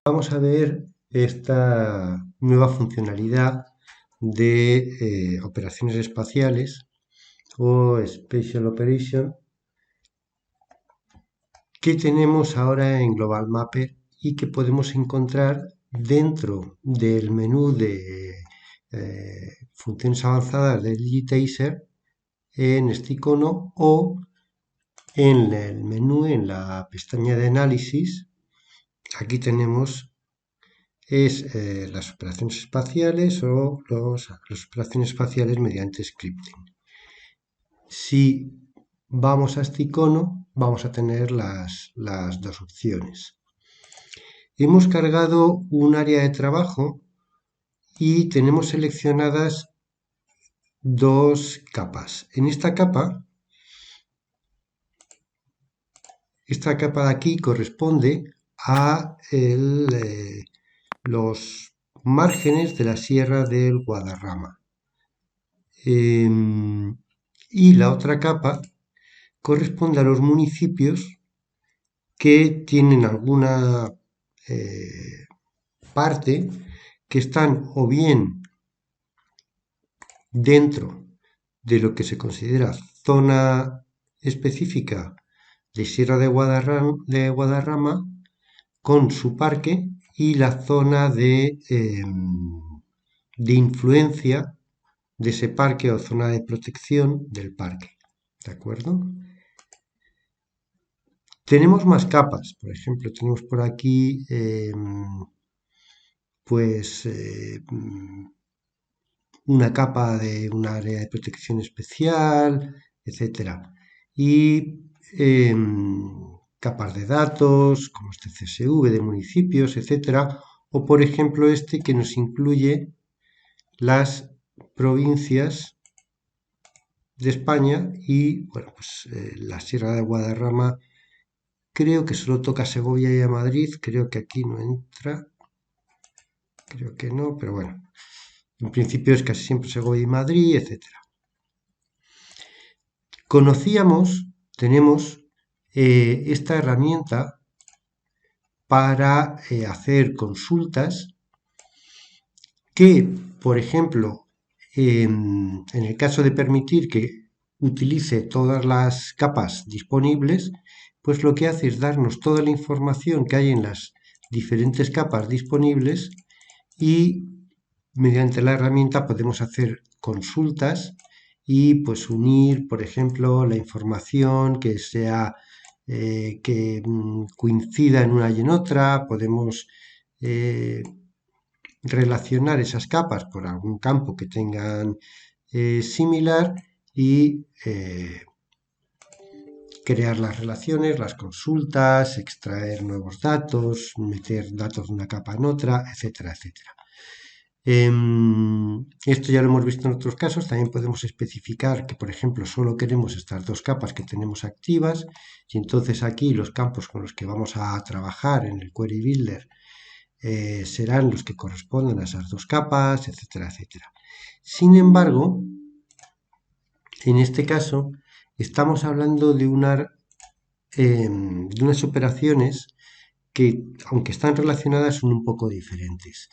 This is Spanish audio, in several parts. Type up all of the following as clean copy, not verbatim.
Vamos a ver esta nueva funcionalidad de operaciones espaciales o Spatial Operation que tenemos ahora en Global Mapper y que podemos encontrar dentro del menú de funciones avanzadas del Digitizer en este icono o en el menú, en la pestaña de análisis. Aquí tenemos las operaciones espaciales o las operaciones espaciales mediante scripting. Si vamos a este icono, vamos a tener las dos opciones. Hemos cargado un área de trabajo y tenemos seleccionadas dos capas. En esta capa de aquí corresponde a los márgenes de la Sierra del Guadarrama. Y la otra capa corresponde a los municipios que tienen alguna parte que están o bien dentro de lo que se considera zona específica de Sierra de Guadarrama con su parque y la zona de influencia de ese parque o zona de protección del parque. ¿De acuerdo? Tenemos más capas. Por ejemplo, tenemos por aquí una capa de un área de protección especial, etcétera. Y capas de datos, como este CSV de municipios, etcétera. O por ejemplo este que nos incluye las provincias de España y bueno, pues la Sierra de Guadarrama creo que solo toca a Segovia y a Madrid, creo que aquí no entra, creo que no, pero bueno, en principio es casi siempre Segovia y Madrid, etcétera. Tenemos esta herramienta para hacer consultas que, por ejemplo, en el caso de permitir que utilice todas las capas disponibles, pues lo que hace es darnos toda la información que hay en las diferentes capas disponibles y mediante la herramienta podemos hacer consultas y pues unir, por ejemplo, la información que sea que coincida en una y en otra, podemos relacionar esas capas por algún campo que tengan similar y crear las relaciones, las consultas, extraer nuevos datos, meter datos de una capa en otra, etcétera, etcétera. Esto ya lo hemos visto en otros casos. También podemos especificar que, por ejemplo, solo queremos estas dos capas que tenemos activas y entonces aquí los campos con los que vamos a trabajar en el Query Builder serán los que corresponden a esas dos capas, etcétera, etcétera. Sin embargo, en este caso estamos hablando de unas operaciones que, aunque están relacionadas, son un poco diferentes.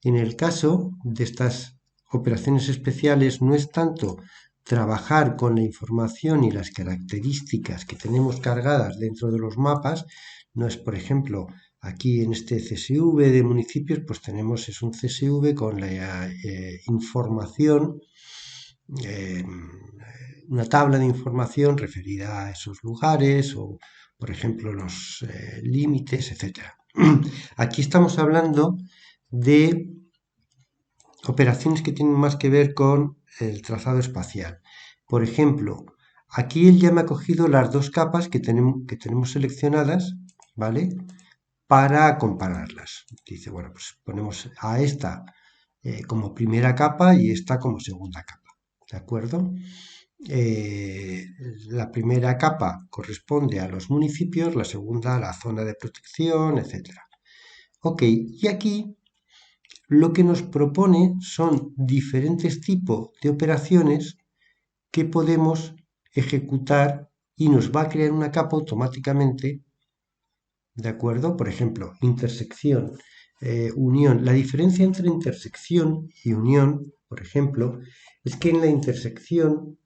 En el caso de estas operaciones especiales no es tanto trabajar con la información y las características que tenemos cargadas dentro de los mapas, no es, por ejemplo, aquí en este CSV de municipios, pues es un CSV con la información, una tabla de información referida a esos lugares o, por ejemplo, los límites, etcétera. Aquí estamos hablando de operaciones que tienen más que ver con el trazado espacial. Por ejemplo, aquí él ya me ha cogido las dos capas que tenemos seleccionadas, ¿vale? Para compararlas. Dice, bueno, pues ponemos a esta como primera capa y esta como segunda capa, ¿de acuerdo? La primera capa corresponde a los municipios, la segunda a la zona de protección, etcétera. Ok, y aquí lo que nos propone son diferentes tipos de operaciones que podemos ejecutar y nos va a crear una capa automáticamente, ¿de acuerdo? Por ejemplo, intersección, unión. La diferencia entre intersección y unión, por ejemplo, es que en la intersección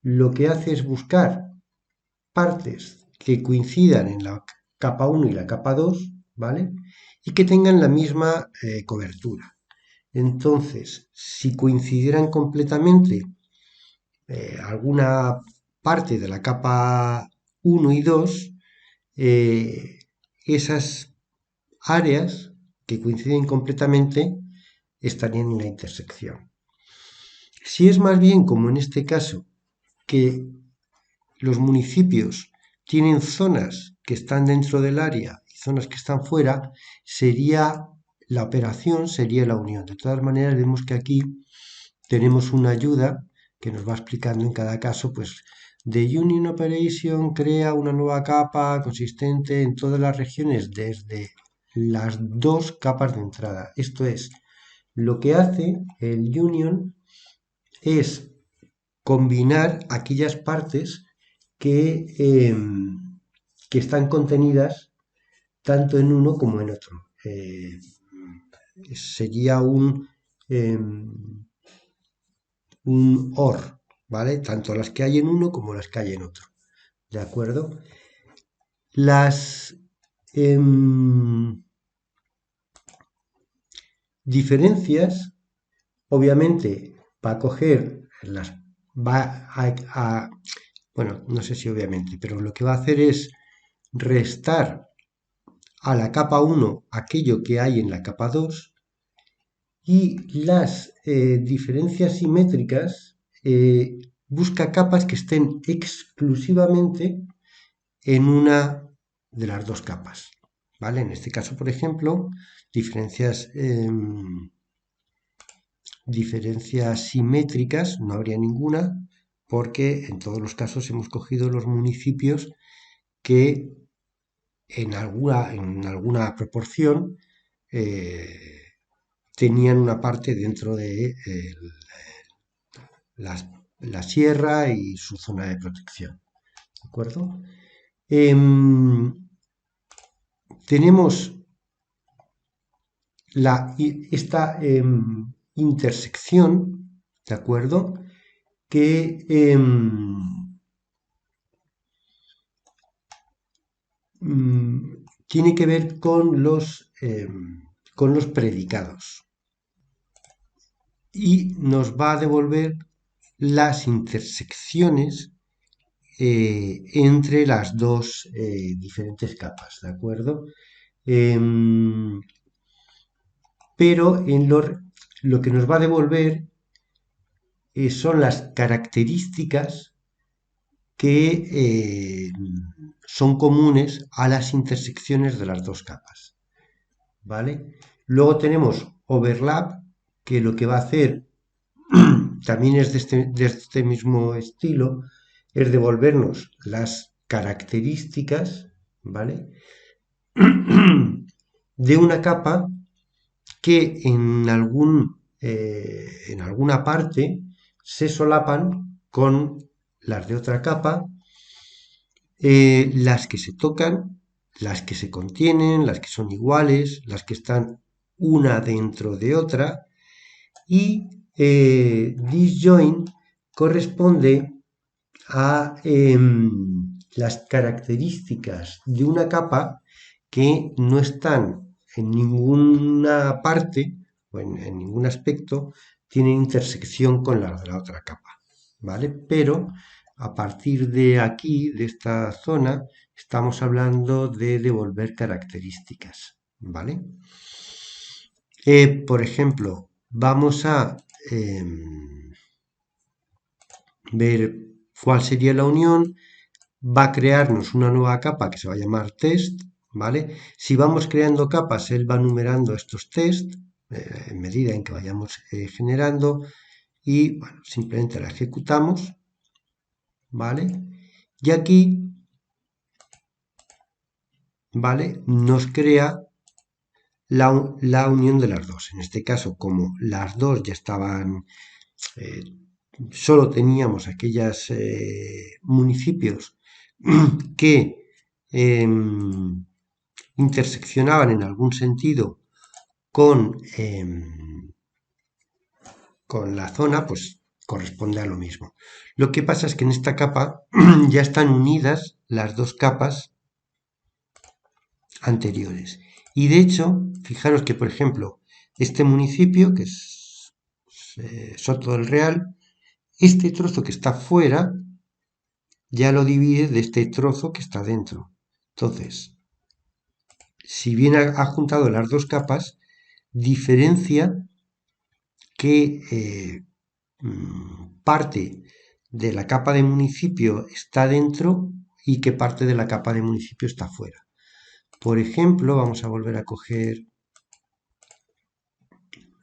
lo que hace es buscar partes que coincidan en la capa 1 y la capa 2, ¿vale? Y que tengan la misma cobertura. Entonces, si coincidieran completamente alguna parte de la capa 1 y 2, esas áreas que coinciden completamente estarían en la intersección. Si es más bien como en este caso, que los municipios tienen zonas que están dentro del área y zonas que están fuera, sería la operación, sería la unión. De todas maneras, vemos que aquí tenemos una ayuda que nos va explicando en cada caso, pues, The Union Operation crea una nueva capa consistente en todas las regiones desde las dos capas de entrada. Esto es, lo que hace el Union es combinar aquellas partes que, que están contenidas tanto en uno como en otro. Sería un OR, ¿vale? Tanto las que hay en uno como las que hay en otro, ¿de acuerdo? Las diferencias, obviamente, va a coger las, va bueno, no sé si obviamente, pero lo que va a hacer es restar a la capa 1 aquello que hay en la capa 2 y las diferencias simétricas busca capas que estén exclusivamente en una de las dos capas, ¿vale? En este caso, por ejemplo, diferencias simétricas no habría ninguna porque en todos los casos hemos cogido los municipios que en alguna proporción tenían una parte dentro de la sierra y su zona de protección. ¿De acuerdo? Tenemos esta intersección, ¿de acuerdo? Que tiene que ver con los predicados y nos va a devolver las intersecciones entre las dos diferentes capas, ¿de acuerdo? Pero lo que nos va a devolver son las características que son comunes a las intersecciones de las dos capas, ¿vale? Luego tenemos overlap, que lo que va a hacer también es de este mismo estilo, es devolvernos las características, ¿vale? De una capa que en alguna parte se solapan con las de otra capa, las que se tocan, las que se contienen, las que son iguales, las que están una dentro de otra, y disjoint corresponde a las características de una capa que no están en ninguna parte o en ningún aspecto, tienen intersección con las de la otra capa, ¿vale? Pero a partir de aquí, de esta zona, estamos hablando de devolver características, ¿vale? Por ejemplo, vamos a ver cuál sería la unión. Va a crearnos una nueva capa que se va a llamar test, ¿vale? Si vamos creando capas, él va numerando estos test en medida en que vayamos generando y, bueno, simplemente la ejecutamos, ¿vale? Y aquí, ¿vale? Nos crea la unión de las dos. En este caso, como las dos ya estaban, solo teníamos aquellos municipios que interseccionaban en algún sentido con, con la zona, pues corresponde a lo mismo. Lo que pasa es que en esta capa ya están unidas las dos capas anteriores. Y de hecho, fijaros que, por ejemplo, este municipio, que es Soto del Real, este trozo que está fuera ya lo divide de este trozo que está dentro. Entonces, si bien ha juntado las dos capas, diferencia que parte de la capa de municipio está dentro y qué parte de la capa de municipio está fuera. Por ejemplo, vamos a volver a coger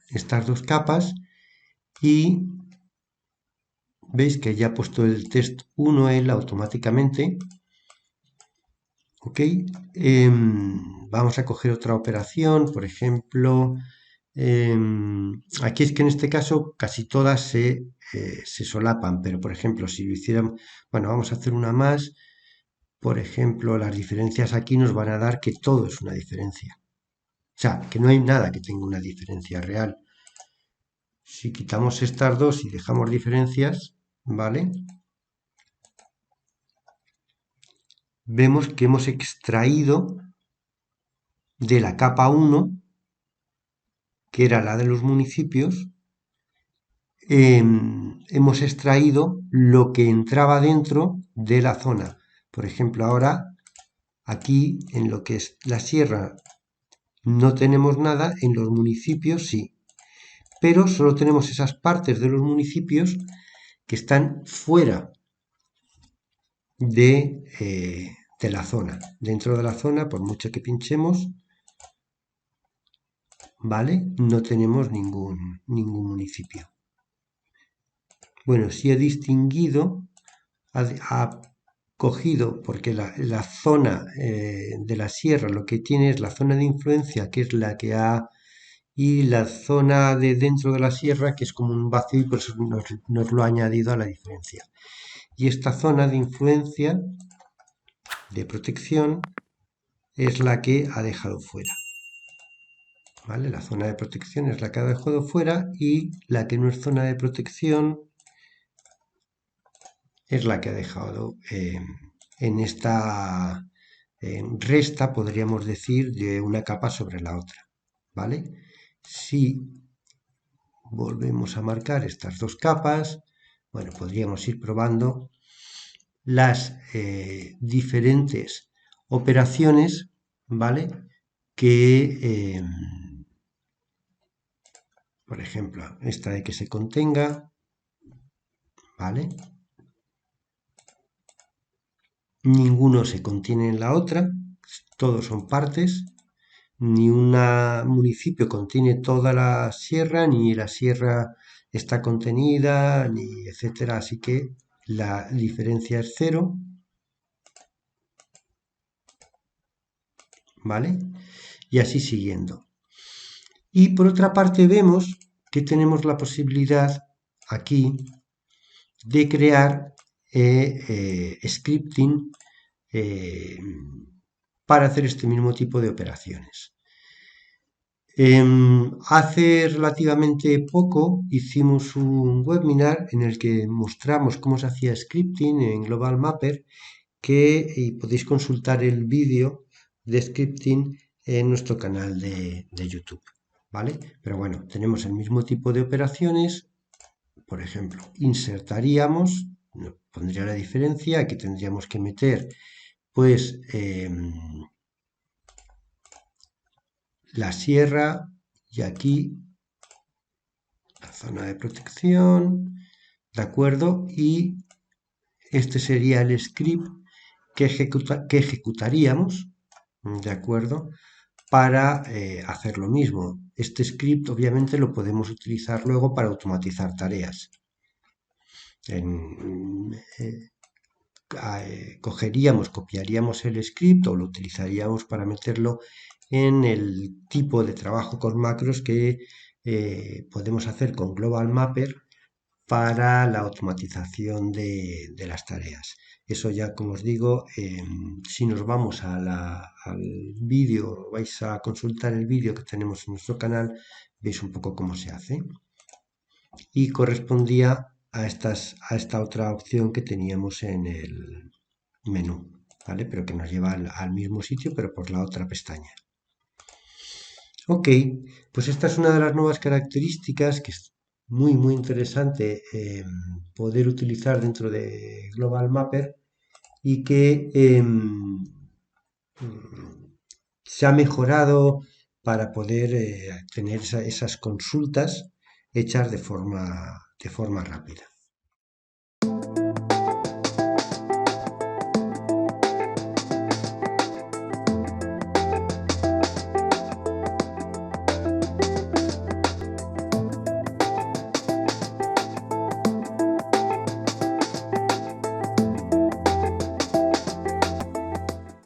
estas dos capas y veis que ya ha puesto el test 1 él automáticamente. Ok, vamos a coger otra operación, por ejemplo, aquí es que en este caso casi todas se solapan, pero por ejemplo, si lo hiciéramos, bueno, vamos a hacer una más. Por ejemplo, las diferencias aquí nos van a dar que todo es una diferencia. O sea, que no hay nada que tenga una diferencia real. Si quitamos estas dos y dejamos diferencias, ¿vale? Vemos que hemos extraído de la capa 1, que era la de los municipios, hemos extraído lo que entraba dentro de la zona. Por ejemplo, ahora aquí en lo que es la sierra no tenemos nada, en los municipios sí, pero solo tenemos esas partes de los municipios que están fuera de la zona. Dentro de la zona, por mucho que pinchemos, ¿vale? No tenemos ningún municipio. Bueno, sí he distinguido, ha cogido, porque la zona de la sierra lo que tiene es la zona de influencia, que es la que ha, y la zona de dentro de la sierra, que es como un vacío, y por eso nos lo ha añadido a la diferencia. Y esta zona de influencia, de protección, es la que ha dejado fuera. ¿Vale? La zona de protección es la que ha dejado fuera y la que no es zona de protección es la que ha dejado en esta resta, podríamos decir, de una capa sobre la otra. ¿Vale? Si volvemos a marcar estas dos capas, bueno, podríamos ir probando las diferentes operaciones, ¿vale? Que, por ejemplo, esta de que se contenga, ¿vale? Ninguno se contiene en la otra, todos son partes, ni un municipio contiene toda la sierra, ni la sierra está contenida, ni etcétera, así que la diferencia es cero, ¿vale? Y así siguiendo. Y por otra parte vemos que tenemos la posibilidad aquí de crear scripting para hacer este mismo tipo de operaciones. Hace relativamente poco hicimos un webinar en el que mostramos cómo se hacía scripting en Global Mapper, que podéis consultar el vídeo de scripting en nuestro canal de YouTube, ¿vale? Pero bueno, tenemos el mismo tipo de operaciones. Por ejemplo, insertaríamos, pondría la diferencia, aquí tendríamos que meter pues la sierra y aquí la zona de protección, ¿de acuerdo? Y este sería el script que ejecutaríamos, ¿de acuerdo? Para hacer lo mismo. Este script obviamente lo podemos utilizar luego para automatizar tareas. Cogeríamos, copiaríamos el script o lo utilizaríamos para meterlo en el tipo de trabajo con macros que podemos hacer con Global Mapper para la automatización de las tareas. Eso ya, como os digo, si nos vamos al vídeo, vais a consultar el vídeo que tenemos en nuestro canal, veis un poco cómo se hace. Y correspondía a esta otra opción que teníamos en el menú, ¿vale? Pero que nos lleva al mismo sitio, pero por la otra pestaña. Ok, pues esta es una de las nuevas características que es muy interesante poder utilizar dentro de Global Mapper y que se ha mejorado para poder tener esas consultas hechas de forma rápida.